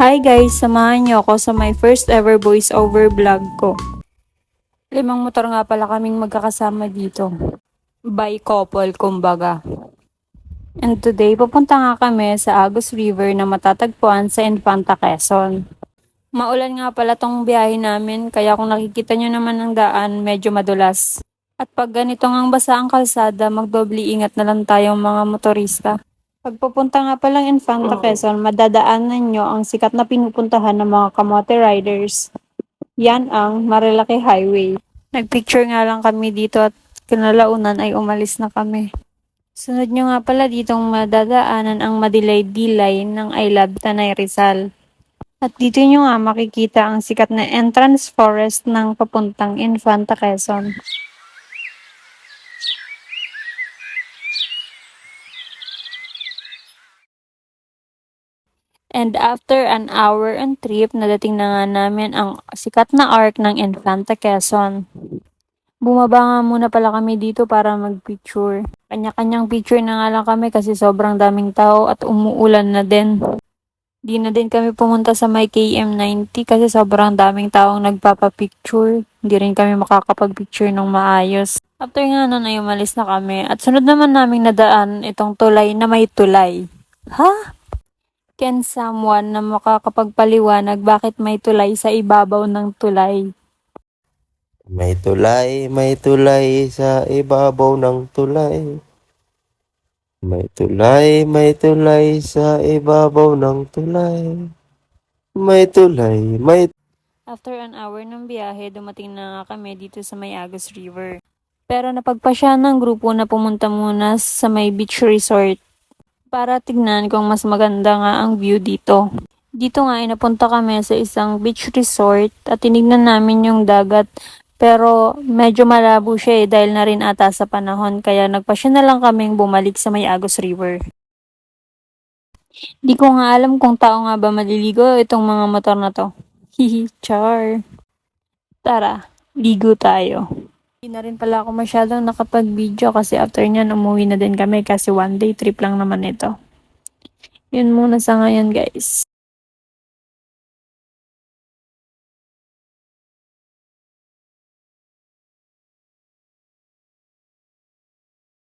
Hi guys! Samahan niyo ako sa my first ever voiceover vlog ko. 5 motor nga pala kaming magkakasama dito. By couple, kumbaga. And today, pupunta nga kami sa Agus River na matatagpuan sa Infanta, Quezon. Maulan nga pala tong biyahe namin, kaya kung nakikita nyo naman ang daan, medyo madulas. At pag ganito ngang basa ang kalsada, magdobli ingat na lang tayong mga motorista. Pag pupunta nga palang Infanta, Quezon, madadaanan nyo ang sikat na pinupuntahan ng mga kamote riders. Yan ang Marilaki Highway. Nagpicture nga lang kami dito at kinalaunan ay umalis na kami. Sunod nyo nga pala ditong madadaanan ang Madilay-Dilay ng I Love Tanay Rizal. At dito nyo nga makikita ang sikat na entrance forest ng papuntang Infanta, Quezon. And after an hour and trip, nadating na nga namin ang sikat na arc ng Infanta, Quezon. Bumaba nga muna pala kami dito para mag-picture. Kanya-kanyang picture na nga lang kami kasi sobrang daming tao at umuulan na din. Di na din kami pumunta sa may KM90 kasi sobrang daming taong nagpapapicture. Hindi rin kami makakapag-picture ng maayos. After nga nun ay umalis na kami at sunod naman naming nadaan itong tulay na may tulay. Ha? Can someone na makakapagpaliwanag bakit may tulay sa ibabaw ng tulay? May tulay sa ibabaw ng tulay. May tulay sa ibabaw ng tulay. May tulay, may... After an hour ng biyahe, dumating na nga kami dito sa may Agus River. Pero napagpasya ng grupo na pumunta muna sa may beach resort para tignan kung mas maganda nga ang view dito. Dito nga ay napunta kami sa isang beach resort at tinignan namin yung dagat. Pero medyo malabo siya dahil na rin ata sa panahon kaya nagpasya na lang kaming bumalik sa may Agus River. Di ko nga alam kung tao nga ba maliligo itong mga motor na to. Hihi, char. Tara, ligo tayo. Hindi na rin pala ako masyadong nakapag-video kasi after nyan umuwi na din kami kasi 1 day trip lang naman ito. Yun muna sa ngayon guys.